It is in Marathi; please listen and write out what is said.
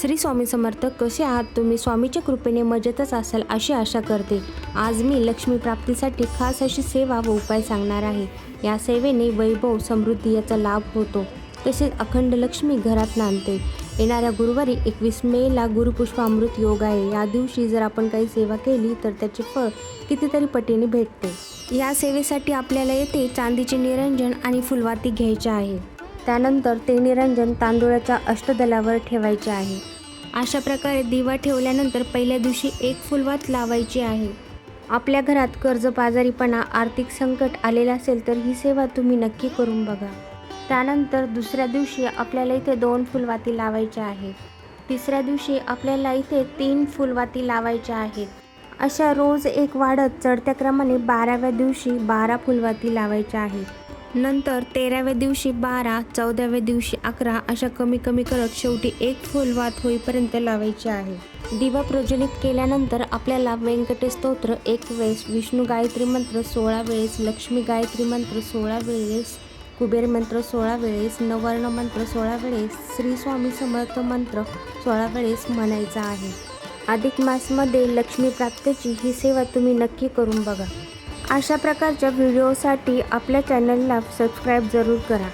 श्री स्वामी समर्थ. कसे आहात तुम्ही? स्वामीच्या कृपेने मजेतच असाल अशी आशा करते. आज मी लक्ष्मी प्राप्तीसाठी खास अशी सेवा व उपाय सांगणार आहे. या सेवेने वैभव समृद्धी याचा लाभ होतो, तसेच अखंड लक्ष्मी घरात नांदते. येणाऱ्या गुरुवारी 21 मेला गुरुपुष्पामृत योग आहे. या दिवशी जर आपण काही सेवा केली तर त्याचे फळ कितीतरी पटीने भेटते. या सेवेसाठी आपल्याला येथे चांदीचे निरंजन आणि फुलवाती घ्यायचे आहे. त्यानंतर ते निरंजन तांदूळाच्या अष्टदलावर ठेवायचे आहे. अशा प्रकारे दिवा ठेवल्यानंतर पहिल्या दिवशी एक फुलवात लावायची आहे. आपल्या घरात कर्जबाजारीपणा, आर्थिक संकट आलेलं असेल तर ही सेवा तुम्ही नक्की करून बघा. त्यानंतर दुसऱ्या दिवशी आपल्याला इथे 2 फुलवाती लावायच्या आहेत. तिसऱ्या दिवशी आपल्याला इथे 3 फुलवाती लावायच्या आहेत. अशा रोज एक वाढत चढत्या क्रमाने 12व्या दिवशी 12 फुलवाती लावायच्या आहेत. नंतर 13व्या दिवशी 12, 14व्या दिवशी 11 अशा कमी कमी करत शेवटी एक फुलवात होईपर्यंत लावायची आहे. दिवा प्रज्वलित केल्यानंतर आपल्याला व्यंकटेश स्तोत्र 1 वेळेस, विष्णू गायत्री मंत्र 16 वेळेस, लक्ष्मी गायत्री मंत्र 16 वेळेस, कुबेर मंत्र 16 वेळेस, नवर्ण मंत्र 16 वेळेस, श्री स्वामी समर्थ मंत्र 16 वेळेस म्हणायचा आहे. अधिक मासमध्ये लक्ष्मी प्राप्तीची ही सेवा तुम्ही नक्की करून बघा. अशा प्रकारच्या व्हिडिओसाठी आपल्या चॅनलला सबस्क्राईब जरूर करा.